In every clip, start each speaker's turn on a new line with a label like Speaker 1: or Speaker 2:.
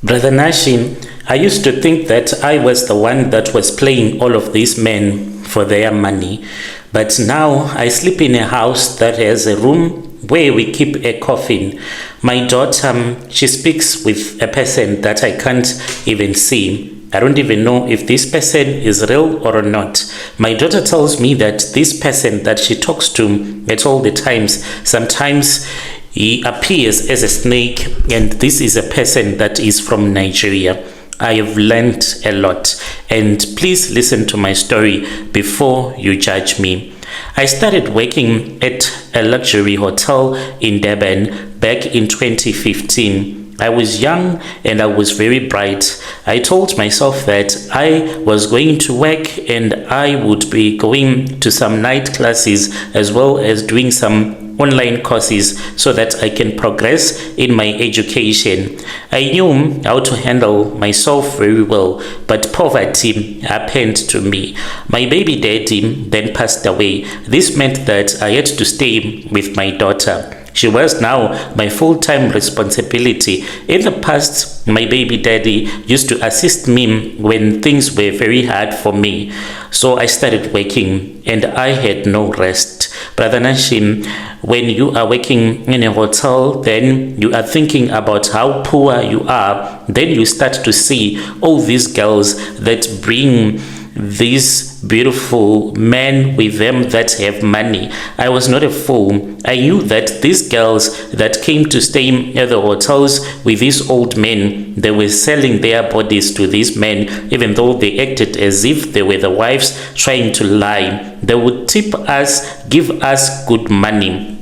Speaker 1: Brother Nashim, I used to think that I was the one that was playing all of these men for their money. But now I sleep in a house that has a room where we keep a coffin. My daughter, she speaks with a person that I can't even see. I don't even know if this person is real or not. My daughter tells me that this person that she talks to at all the times, sometimes he appears as a snake, and this is a person that is from Nigeria. I have learned a lot, and please listen to my story before you judge me. I started working at a luxury hotel in Dubarn back in 2015. I was young and I was very bright. I told myself that I was going to work and I would be going to some night classes as well as doing some online courses so that I can progress in my education. I knew how to handle myself very well, but poverty happened to me. My baby daddy then passed away. This meant that I had to stay with my daughter. She was now my full-time responsibility. In the past, my baby daddy used to assist me when things were very hard for me. So I started working and I had no rest. Brother Nashim, when you are working in a hotel, then you are thinking about how poor you are. Then you start to see all these girls that bring these beautiful men with them that have money. I was not a fool. I knew that these girls that came to stay at the hotels with these old men, they were selling their bodies to these men, even though they acted as if they were the wives trying to lie. They would tip us, give us good money.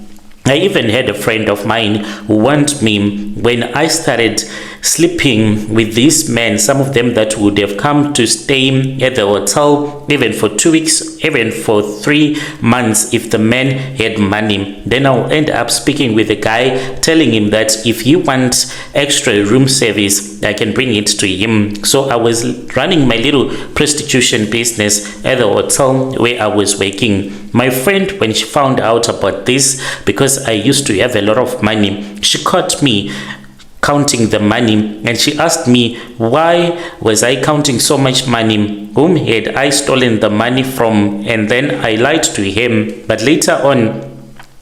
Speaker 1: I even had a friend of mine who warned me when I started sleeping with these men, some of them that would have come to stay at the hotel even for 2 weeks, even for 3 months if the man had money. Then I'll end up speaking with a guy, telling him that if he wants extra room service, I can bring it to him. So I was running my little prostitution business at the hotel where I was working. My friend, when she found out about this, because I used to have a lot of money, she caught me counting the money and she asked me, why was I counting so much money? Whom had I stolen the money from? And then I lied to him. But later on,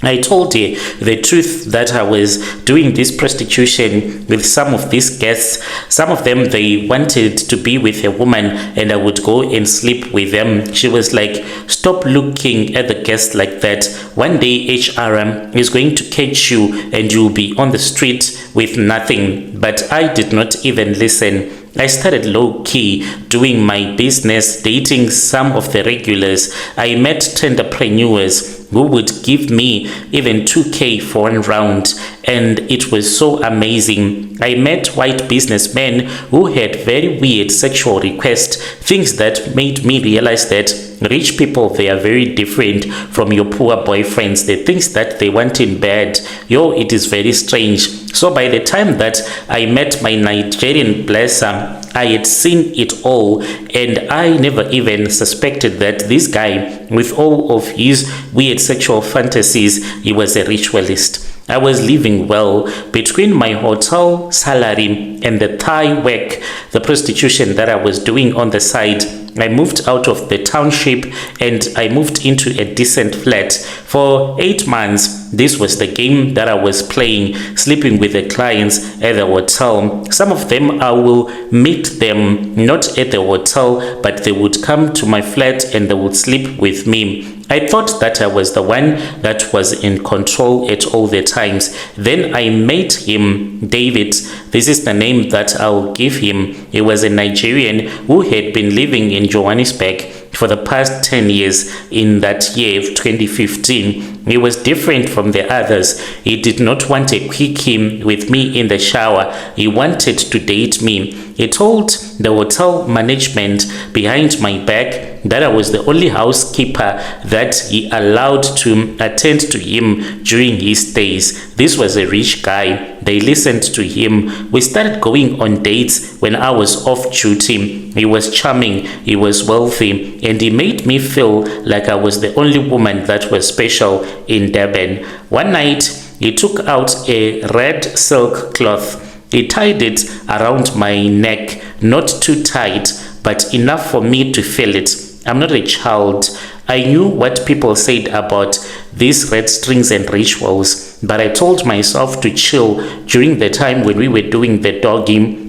Speaker 1: I told her the truth that I was doing this prostitution with some of these guests. Some of them, they wanted to be with a woman and I would go and sleep with them. She was like, stop looking at the guests like that. One day HRM is going to catch you and you'll be on the street with nothing. But I did not even listen. I started low-key doing my business, dating some of the regulars. I met entrepreneurs who would give me even 2K for one round, and it was so amazing. I met white businessmen who had very weird sexual requests, things that made me realize that rich people, they are very different from your poor boyfriends. The things that they want in bed, it is very strange. So by the time that I met my Nigerian blesser, I had seen it all, and I never even suspected that this guy, with all of his weird sexual fantasies, he was a ritualist. I was living well between my hotel salary and the Thai work, the prostitution that I was doing on the side. I moved out of the township and I moved into a decent flat. For 8 months, this was the game that I was playing, sleeping with the clients at the hotel. Some of them, I will meet them not at the hotel, but they would come to my flat and they would sleep with me. I thought that I was the one that was in control at all the times. Then I met him, David. This is the name that I'll give him. He was a Nigerian who had been living in Johannesburg for the past 10 years. In that year of 2015, he was different from the others. He did not want a quickie with me in the shower. He wanted to date me. He told the hotel management behind my back that I was the only housekeeper that he allowed to attend to him during his stays. This was a rich guy. They listened to him. We started going on dates when I was off duty. He was charming, he was wealthy, and he made me feel like I was the only woman that was special in Dubarn. One night, he took out a red silk cloth He tied it around my neck, not too tight, but enough for me to feel it. I'm not a child. I knew what people said about these red strings and rituals, but I told myself to chill during the time when we were doing the doggy.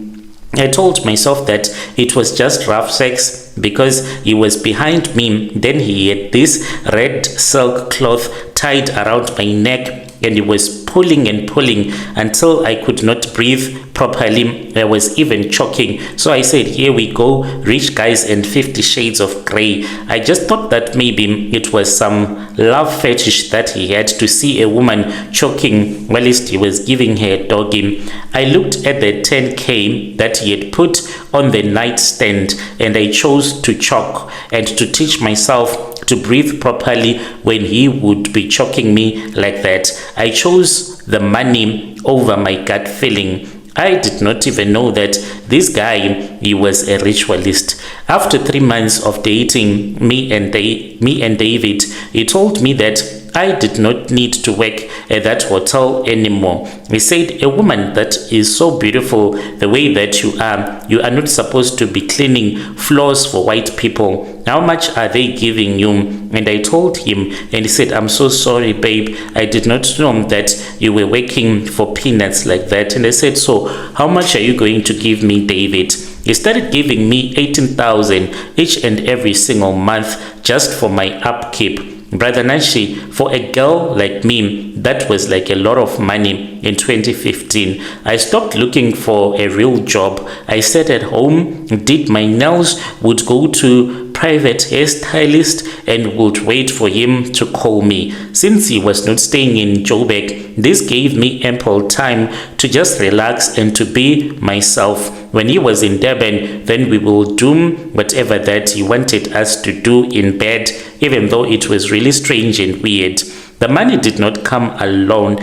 Speaker 1: I told myself that it was just rough sex because he was behind me. Then he had this red silk cloth tied around my neck, and he was pulling and pulling until I could not breathe properly. I was even choking. So I said, here we go, rich guys and 50 shades of grey. I just thought that maybe it was some love fetish that he had to see a woman choking whilst he was giving her a doggy. I looked at the 10k that he had put on the nightstand, and I chose to choke and to teach myself to breathe properly when he would be choking me like that. I chose the money over my gut feeling. I did not even know that this guy, he was a ritualist. After 3 months of dating me and David, he told me that I did not need to work at that hotel anymore. He said, a woman that is so beautiful the way that you are not supposed to be cleaning floors for white people. How much are they giving you? And I told him, and he said, I'm so sorry, babe. I did not know that you were working for peanuts like that. And I said, so how much are you going to give me, David? He started giving me 18,000 each and every single month just for my upkeep. Brother Nashi, for a girl like me, that was like a lot of money in 2015. I stopped looking for a real job. I sat at home, did my nails, would go to private hairstylist and would wait for him to call me. Since he was not staying in Joburg, this gave me ample time to just relax and to be myself. When he was in Dubarn, then we will do whatever that he wanted us to do in bed, even though it was really strange and weird. The money did not come alone.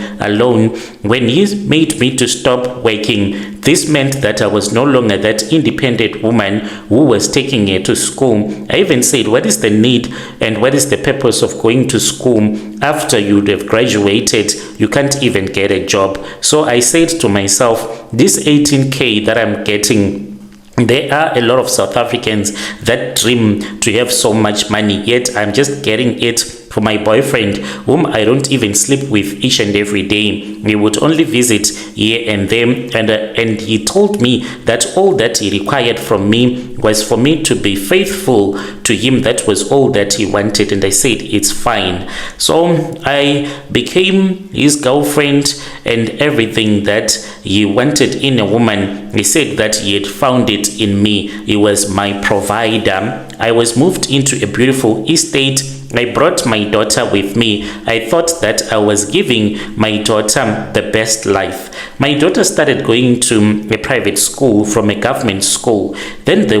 Speaker 1: When he made me to stop working, this meant that I was no longer that independent woman who was taking her to school. I even said, what is the need and what is the purpose of going to school after you'd have graduated? You can't even get a job. So I said to myself, this 18k that I'm getting, there are a lot of South Africans that dream to have so much money, yet I'm just getting it for my boyfriend, whom I don't even sleep with each and every day. He would only visit here and there, and he told me that all that he required from me was for me to be faithful to him. That was all that he wanted, and I said, it's fine. So I became his girlfriend and everything that he wanted in a woman. He said that he had found it in me. He was my provider. I was moved into a beautiful estate. I brought my daughter with me. I thought that I was giving my daughter the best life. My daughter started going to a private school from a government school. Then the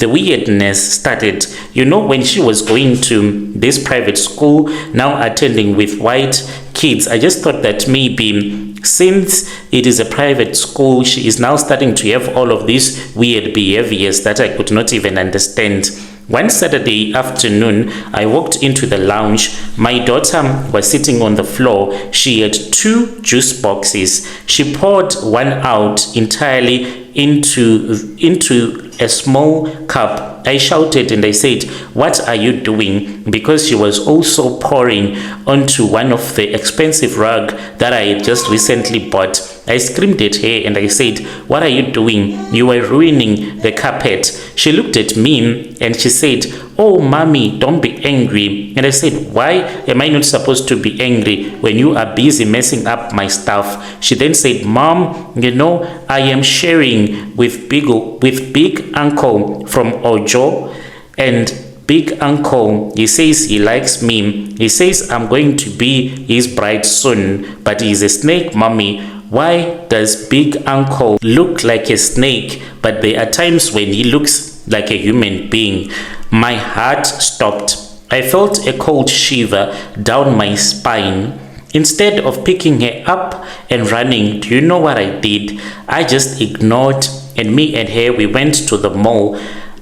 Speaker 1: weirdness started. You know, when she was going to this private school, now attending with white kids, I just thought that maybe since it is a private school, she is now starting to have all of these weird behaviors that I could not even understand. One Saturday afternoon, I walked into the lounge. My daughter was sitting on the floor. She had 2 juice boxes. She poured one out entirely into a small cup. I shouted and I said, what are you doing? Because she was also pouring onto one of the expensive rug that I had just recently bought. I screamed at her and I said, what are you doing? You are ruining the carpet. She looked at me and she said, oh, mommy, don't be angry. And I said, why am I not supposed to be angry when you are busy messing up my stuff? She then said, mom, you know, I am sharing with big uncle from Ojo, and big uncle, he says he likes me. He says I'm going to be his bride soon, but he's a snake, mommy. Why does big uncle look like a snake, but there are times when he looks like a human being? My heart stopped. I felt a cold shiver down my spine. Instead of picking her up and running, do you know what I did? I just ignored, and me and her, we went to the mall.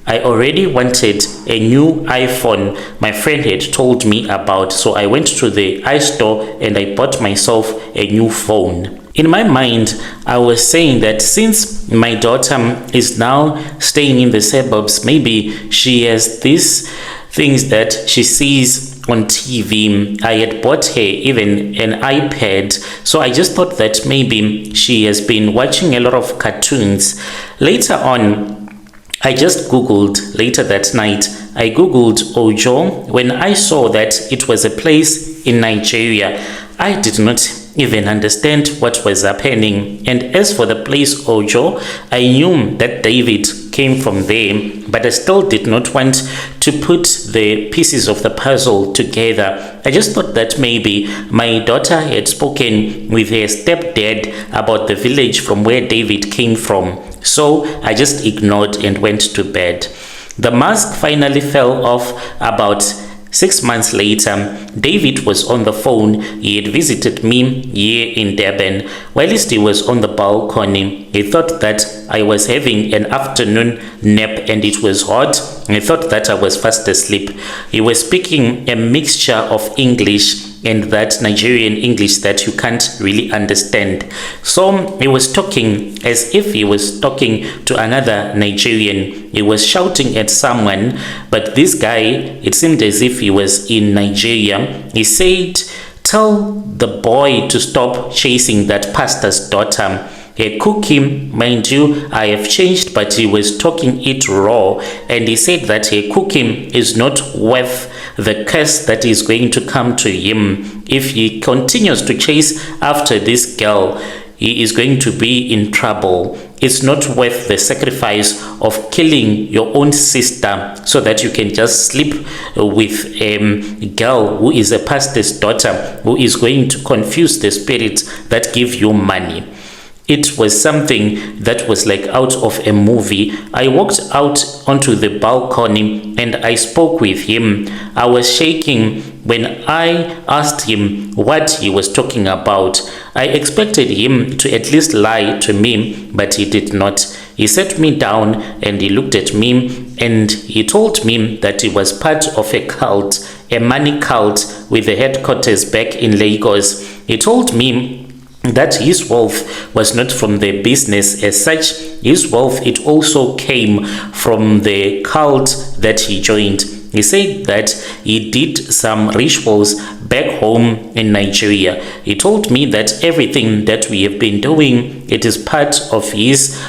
Speaker 1: I already wanted a new iPhone my friend had told me about, so I went to the iStore and I bought myself a new phone. In my mind, I was saying that since my daughter is now staying in the suburbs, maybe she has these things that she sees on TV. I had bought her even an iPad, so I just thought that maybe she has been watching a lot of cartoons. Later on, I just googled, later that night, I googled Ojo. When I saw that it was a place in Nigeria, I did not even understand what was happening. And as for the place Ojo, I knew that David came from there, but I still did not want to put the pieces of the puzzle together. I just thought that maybe my daughter had spoken with her stepdad about the village from where David came from. So I just ignored and went to bed. The mask finally fell off about 6 months later. David was on the phone. He had visited me here in Dubarn. Whilst he was on the balcony, he thought that I was having an afternoon nap and it was hot. He thought that I was fast asleep. He was speaking a mixture of English and that Nigerian English that you can't really understand. So he was talking as if he was talking to another Nigerian. He was shouting at someone, but this guy, it seemed as if he was in Nigeria. He said, "Tell the boy to stop chasing that pastor's daughter. He cook him." Mind you, I have changed, but he was talking it raw, and he said that he cook him is not worth the curse that is going to come to him. If he continues to chase after this girl, he is going to be in trouble. It's not worth the sacrifice of killing your own sister so that you can just sleep with a girl who is a pastor's daughter, who is going to confuse the spirits that give you money. It was something that was like out of a movie. I walked out onto the balcony and I spoke with him. I was shaking when I asked him what he was talking about. I expected him to at least lie to me, but he did not. He sat me down and he looked at me and he told me that he was part of a cult, a money cult with the headquarters back in Lagos. He told me that his wealth was not from the business as such. His wealth, it also came from the cult that he joined. He said that he did some rituals back home in Nigeria. He told me that everything that we have been doing, it is part of his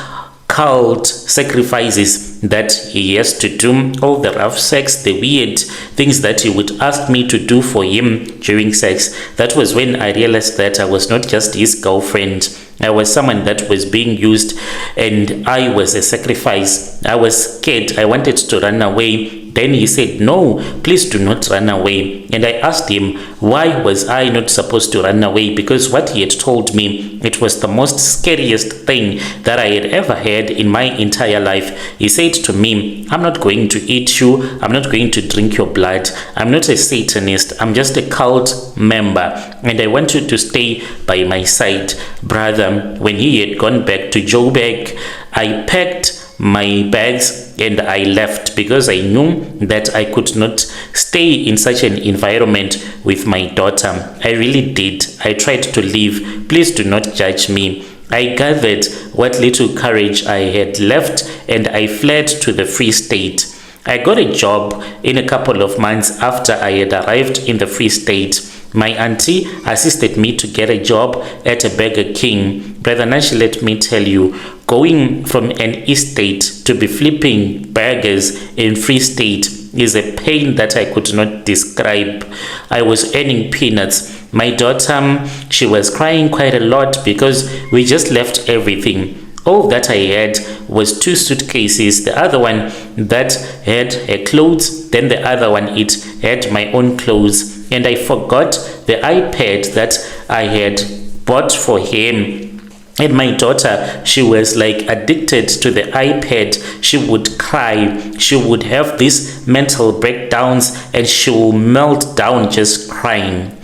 Speaker 1: cult sacrifices that he has to do, all the rough sex, the weird things that he would ask me to do for him during sex. That was when I realized that I was not just his girlfriend. I was someone that was being used and I was a sacrifice. I was scared. I wanted to run away. Then he said, "No, please do not run away." And I asked him, why was I not supposed to run away? Because what he had told me, it was the most scariest thing that I had ever heard in my entire life. He said to me, "I'm not going to eat you. I'm not going to drink your blood. I'm not a Satanist. I'm just a cult member. And I want you to stay by my side." Brother, when he had gone back to Joburg, I packed my bags and I left because I knew that I could not stay in such an environment with my daughter. I really did. I tried to leave. Please do not judge me. I gathered what little courage I had left and I fled to the Free State. I got a job in a couple of months after I had arrived in the Free State. My auntie assisted me to get a job at a Burger King. Brother Nash, let me tell you, going from an estate to be flipping burgers in Free State is a pain that I could not describe. I was earning peanuts. My daughter, she was crying quite a lot because we just left everything. All that I had was 2 suitcases. The other one that had her clothes, then the other one, it had my own clothes. And I forgot the iPad that I had bought for him. And my daughter, she was like addicted to the iPad. She would cry. She would have these mental breakdowns and she will melt down just crying.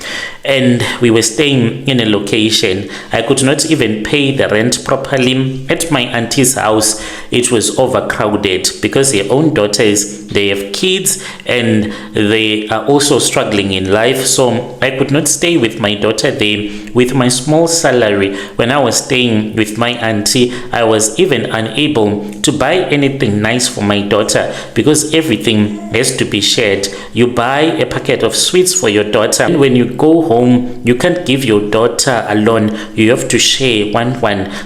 Speaker 1: and we were staying in a location. I could not even pay the rent properly. At my auntie's house, it was overcrowded because her own daughters, they have kids and they are also struggling in life. So I could not stay with my daughter there with my small salary. When I was staying with my auntie, I was even unable to buy anything nice for my daughter because everything has to be shared. You buy a packet of sweets for your daughter, and when you go home, you can't give your daughter alone. You have to share one.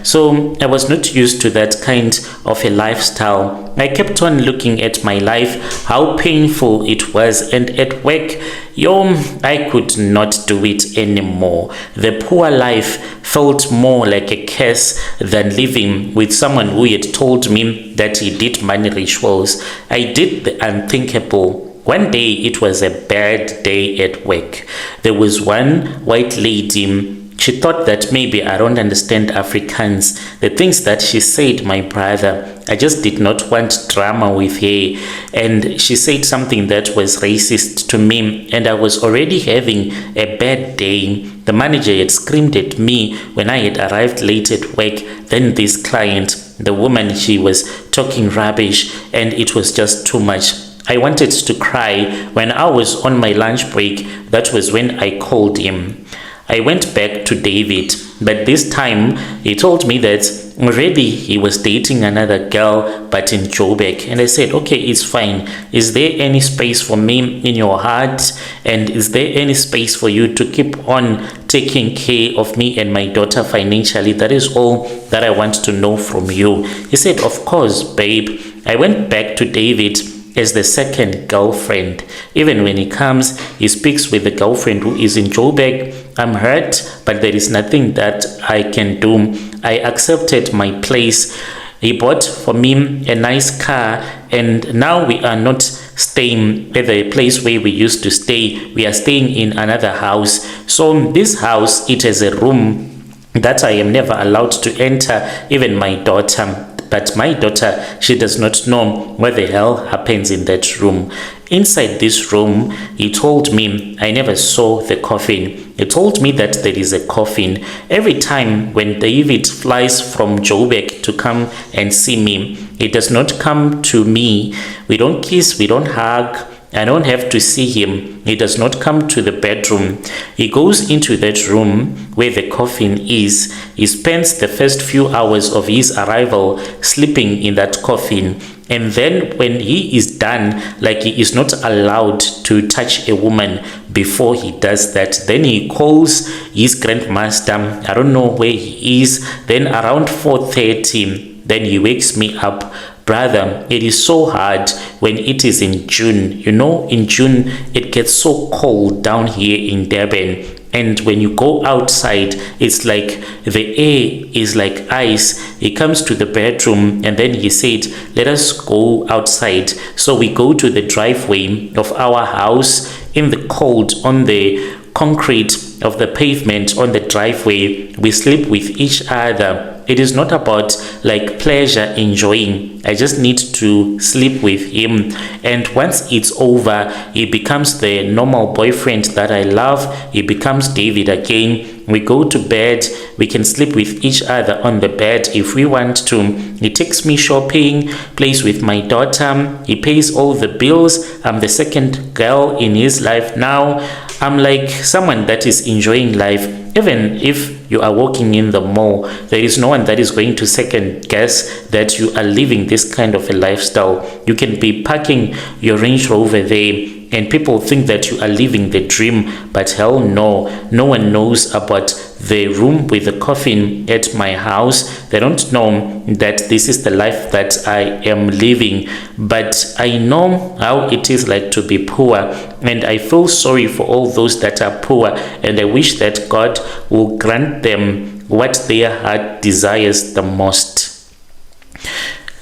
Speaker 1: So I was not used to that kind of a lifestyle. I kept on looking at my life, how painful it was, and at work, I could not do it anymore. The poor life felt more like a curse than living with someone who had told me that he did money rituals. I did the unthinkable. One day, it was a bad day at work. There was one white lady. She thought that maybe I don't understand Afrikaans. The things that she said, my brother, I just did not want drama with her. And she said something that was racist to me, and I was already having a bad day. The manager had screamed at me when I had arrived late at work. Then this client, the woman, she was talking rubbish, and it was just too much. I wanted to cry. When I was on my lunch break, that was when I called him. I went back to David, but this time he told me that already he was dating another girl, but in Joburg. And I said, okay, it's fine. Is there any space for me in your heart? And is there any space for you to keep on taking care of me and my daughter financially? That is all that I want to know from you. He said, of course, babe. I went back to David as the second girlfriend. Even when he comes, he speaks with the girlfriend who is in Joburg. I'm hurt, but there is nothing that I can do. I accepted my place. He bought for me a nice car, and now we are not staying at the place where we used to stay. We are staying in another house. So this house, it has a room that I am never allowed to enter, even my daughter. But my daughter, she does not know what the hell happens in that room. Inside this room, he told me, I never saw the coffin. He told me that there is a coffin. Every time when David flies from Joburg to come and see me, he does not come to me. We don't kiss, we don't hug. I don't have to see him. He does not come to the bedroom. He goes into that room where the coffin is. He spends the first few hours of his arrival sleeping in that coffin. And then when he is done, like he is not allowed to touch a woman before he does that, then he calls his grandmaster. I don't know where he is. Then around 4:30, then he wakes me up. Brother, it is so hard when it is in June. You know, in June, it gets so cold down here in Dubarn. And when you go outside, it's like the air is like ice. He comes to the bedroom and then he said, let us go outside. So we go to the driveway of our house in the cold on the concrete of the pavement on the driveway. We sleep with each other. It is not about like pleasure enjoying. I just need to sleep with him. And once it's over, he becomes the normal boyfriend that I love. He becomes David again. We go to bed. We can sleep with each other on the bed if we want to. He takes me shopping, plays with my daughter. He pays all the bills. I'm the second girl in his life now. I'm like someone that is enjoying life. Even if you are walking in the mall, there is no one that is going to second guess that you are living this kind of a lifestyle. You can be parking your Range Rover there and people think that you are living the dream, but hell no. No one knows about the room with the coffin at my house. They don't know that this is the life that I am living, but I know how it is like to be poor, and I feel sorry for all those that are poor, and I wish that God will grant them what their heart desires the most.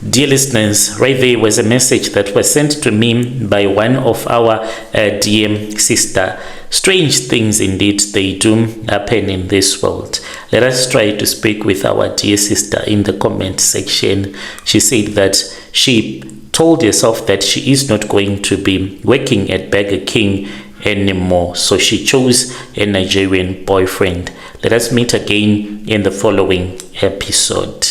Speaker 1: Dear listeners, right there was a message that was sent to me by one of our dear sister. Strange things indeed they do happen in this world. Let us try to speak with our dear sister in the comment section. She said that she told herself that she is not going to be working at Burger King anymore. So she chose a Nigerian boyfriend. Let us meet again in the following episode.